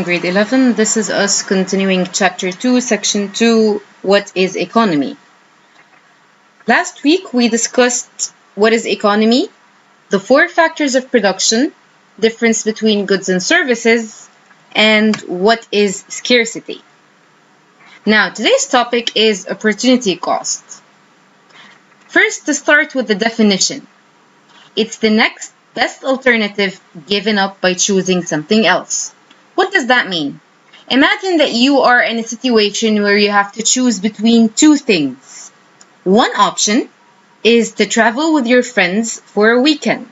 Grade 11. This is us continuing Chapter 2, Section 2, What is Economy? Last week we discussed what is economy, the four factors of production, difference between goods and services, and what is scarcity. Now, today's topic is opportunity cost. First, to start with the definition. It's the next best alternative given up by choosing something else. What does that mean? Imagine that you are in a situation where you have to choose between two things. One option is to travel with your friends for a weekend.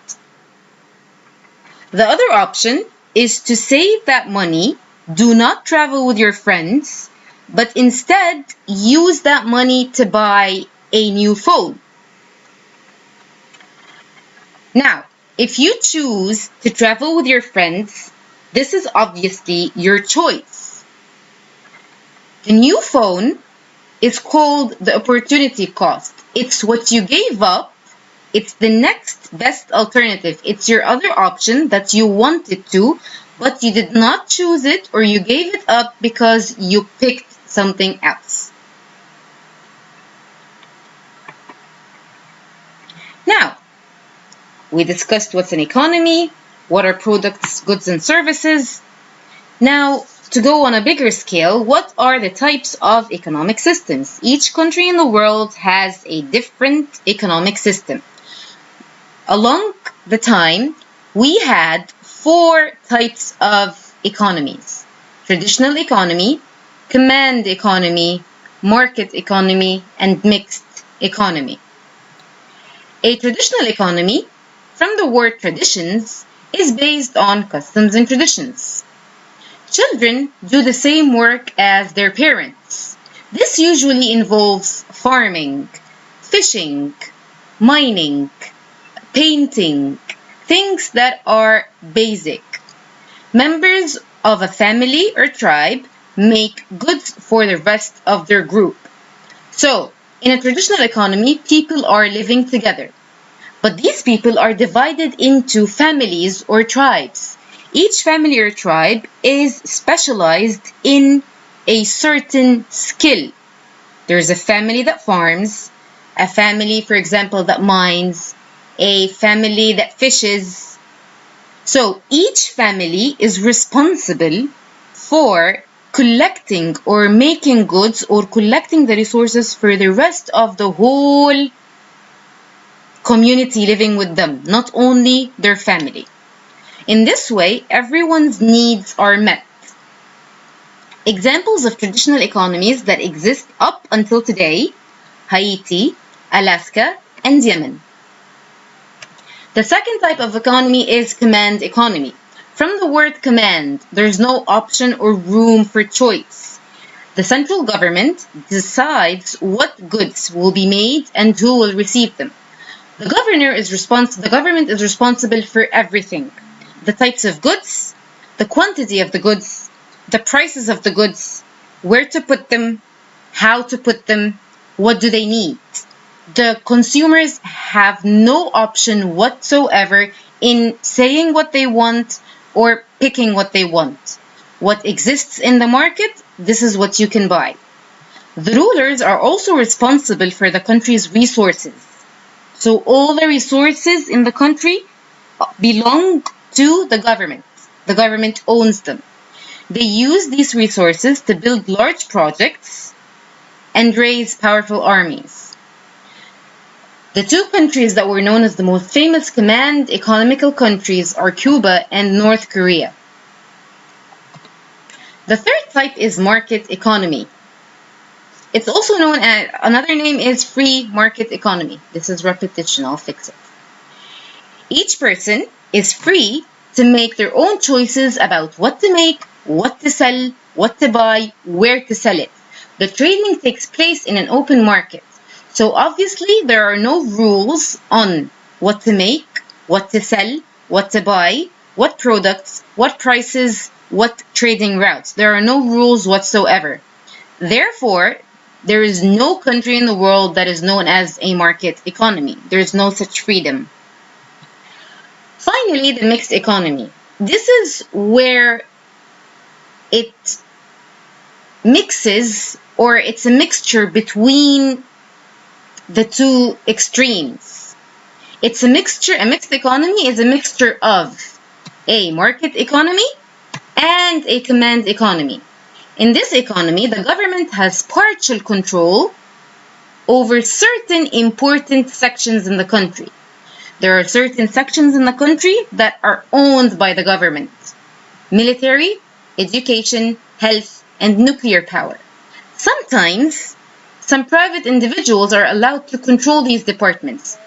The other option is to save that money, do not travel with your friends, but instead use that money to buy a new phone. Now, if you choose to travel with your friends, this is obviously your choice. The new phone is called the opportunity cost. It's what you gave up. It's the next best alternative. It's your other option that you wanted to, but you did not choose it or you gave it up because you picked something else. Now, we discussed what's an economy, what are products, goods, and services. Now, to go on a bigger scale, what are the types of economic systems? Each country in the world has a different economic system. Along the time, we had four types of economies: traditional economy, command economy, market economy, and mixed economy. A traditional economy, from the word traditions, is based on customs and traditions. Children do the same work as their parents. This usually involves farming, fishing, mining, painting, things that are basic. Members of a family or tribe make goods for the rest of their group. So, in a traditional economy, people are living together. But these people are divided into families or tribes. Each family or tribe is specialized in a certain skill. There's a family that farms, a family, for example, that mines, a family that fishes. So each family is responsible for collecting or making goods or collecting the resources for the rest of the whole community living with them, not only their family. In this way, everyone's needs are met. Examples of traditional economies that exist up until today: Haiti, Alaska, and Yemen. The second type of economy is command economy. From the word command, there's no option or room for choice. The central government decides what goods will be made and who will receive them. The government is responsible for everything: the types of goods, the quantity of the goods, the prices of the goods, where to put them, how to put them, what do they need. The consumers have no option whatsoever in saying what they want or picking what they want. What exists in the market, this is what you can buy. The rulers are also responsible for the country's resources. So all the resources in the country belong to the government. The government owns them. They use these resources to build large projects and raise powerful armies. The two countries that were known as the most famous command economical countries are Cuba and North Korea. The third type is market economy. It's also known as, another name is free market economy. This is repetition, I'll fix it. Each person is free to make their own choices about what to make, what to sell, what to buy, where to sell it. The trading takes place in an open market. So obviously there are no rules on what to make, what to sell, what to buy, what products, what prices, what trading routes. There are no rules whatsoever. Therefore, there is no country in the world that is known as a market economy. There is no such freedom. Finally, the mixed economy. This is where it mixes, or it's a mixture between the two extremes. It's a mixture, a mixed economy is a mixture of a market economy and a command economy. In this economy, the government has partial control over certain important sections in the country. There are certain sections in the country that are owned by the government: military, education, health, and nuclear power. Sometimes, some private individuals are allowed to control these departments.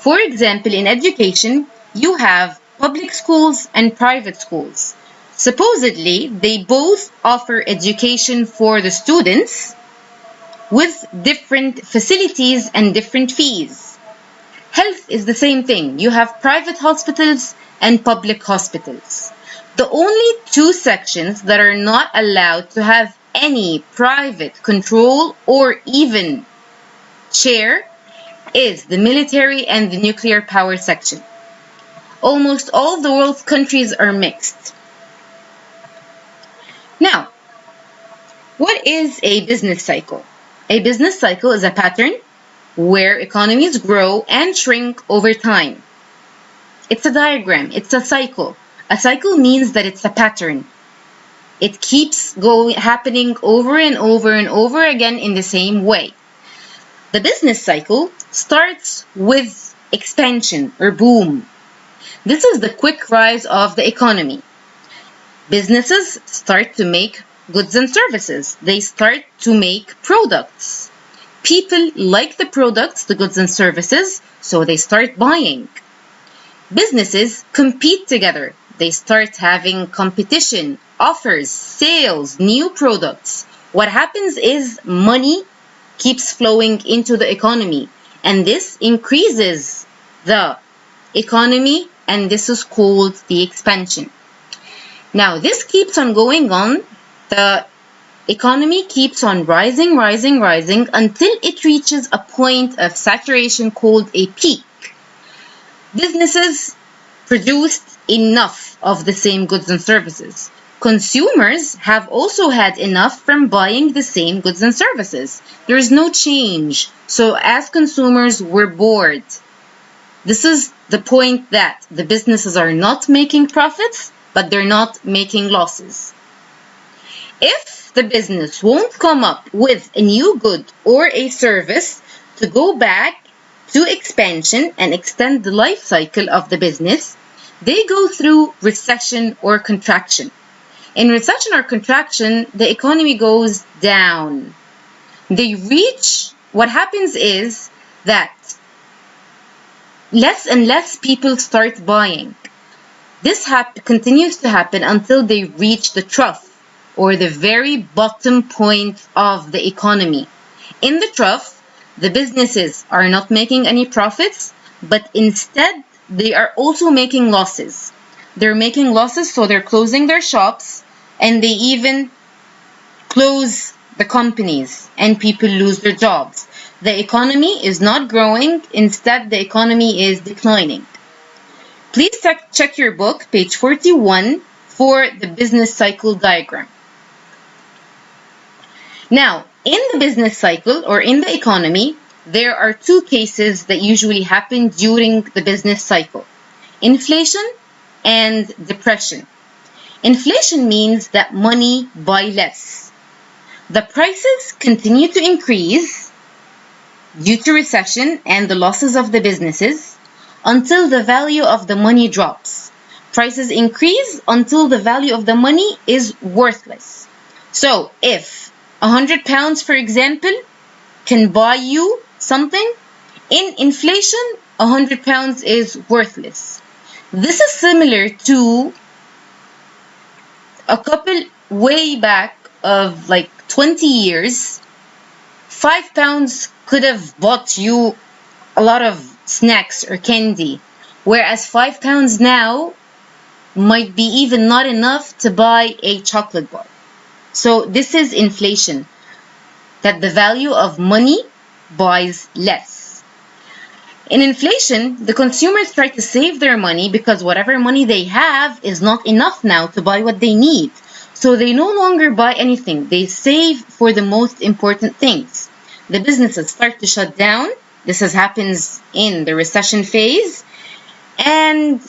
For example, in education, you have public schools and private schools. Supposedly, they both offer education for the students with different facilities and different fees. Health is the same thing. You have private hospitals and public hospitals. The only two sections that are not allowed to have any private control or even share is the military and the nuclear power section. Almost all the world's countries are mixed. Now, what is a business cycle? A business cycle is a pattern where economies grow and shrink over time. It's a diagram, it's a cycle. A cycle means that it's a pattern. It keeps happening over and over and over again in the same way. The business cycle starts with expansion or boom. This is the quick rise of the economy. Businesses start to make goods and services. They start to make products. People like the products, the goods and services, so they start buying. Businesses compete together. They start having competition, offers, sales, new products. What happens is money keeps flowing into the economy, and this increases the economy, and this is called the expansion. Now, this keeps on going on. The economy keeps on rising until it reaches a point of saturation called a peak. Businesses produced enough of the same goods and services. Consumers have also had enough from buying the same goods and services. There is no change. So as consumers, we're bored. This is the point that the businesses are not making profits, but they're not making losses. If the business won't come up with a new good or a service to go back to expansion and extend the life cycle of the business, they go through recession or contraction. In recession or contraction, the economy goes down. What happens is that less and less people start buying. This continues to happen until they reach the trough, or the very bottom point of the economy. In the trough, the businesses are not making any profits, but instead they are also making losses. They're making losses, so they're closing their shops, and they even close the companies, and people lose their jobs. The economy is not growing, instead the economy is declining. Please check your book, page 41, for the business cycle diagram. Now, in the business cycle or in the economy, there are two cases that usually happen during the business cycle: inflation and depression. Inflation means that money buys less. The prices continue to increase due to recession and the losses of the businesses until the value of the money drops. Prices increase until the value of the money is worthless. So if 100 pounds, for example, can buy you something, in inflation, 100 pounds is worthless. This is similar to a couple way back of like 20 years. 5 pounds could have bought you a lot of snacks or candy, whereas 5 pounds now might be even not enough to buy a chocolate bar. So this is inflation, that the value of money buys less. In inflation, the consumers try to save their money because whatever money they have is not enough now to buy what they need. So they no longer buy anything. They save for the most important things. The businesses start to shut down. This happens in the recession phase and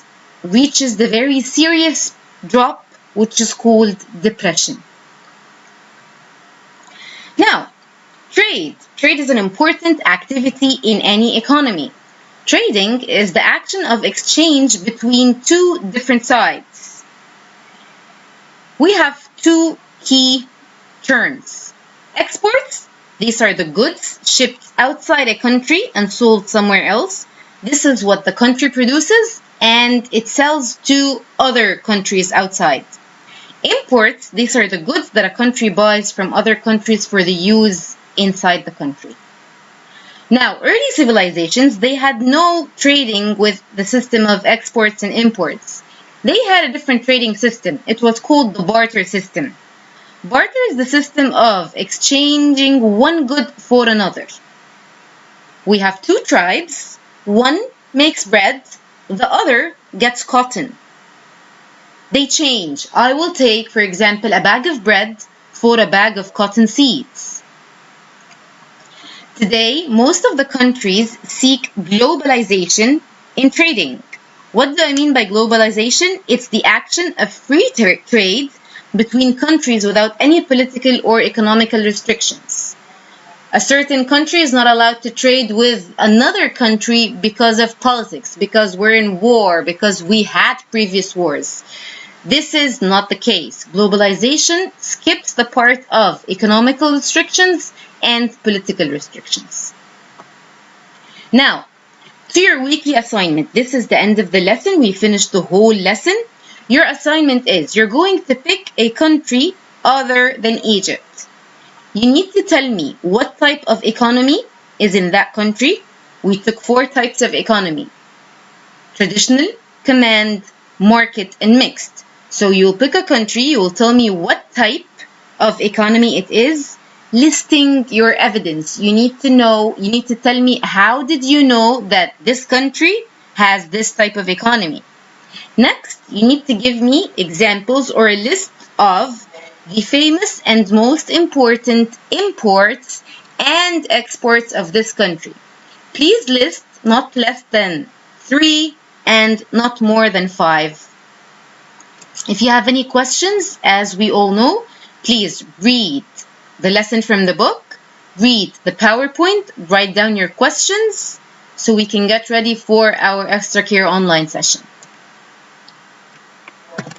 reaches the very serious drop, which is called depression. Now, trade. Trade is an important activity in any economy. Trading is the action of exchange between two different sides. We have two key terms. Exports, these are the goods shipped outside a country and sold somewhere else. This is what the country produces and it sells to other countries outside. Imports, these are the goods that a country buys from other countries for the use inside the country. Now, early civilizations, they had no trading with the system of exports and imports. They had a different trading system. It was called the barter system. Barter is the system of exchanging one good for another. We have two tribes. One makes bread, the other gets cotton. They change. I will take, for example, a bag of bread for a bag of cotton seeds. Today, most of the countries seek globalization in trading. What do I mean by globalization? It's the action of free trade between countries without any political or economical restrictions. A certain country is not allowed to trade with another country because of politics, because we're in war, because we had previous wars. This is not the case. Globalization skips the part of economical restrictions and political restrictions. Now, to your weekly assignment, this is the end of the lesson. We finished the whole lesson. Your assignment is you're going to pick a country other than Egypt. You need to tell me what type of economy is in that country. We took 4 types of economy: traditional, command, market, and mixed. So you'll pick a country, you will tell me what type of economy it is, listing your evidence. You need to tell me how did you know that this country has this type of economy. Next, you need to give me examples or a list of the famous and most important imports and exports of this country. Please list not less than 3 and not more than 5. If you have any questions, as we all know, please read the lesson from the book, read the PowerPoint, write down your questions so we can get ready for our Extra Care online session.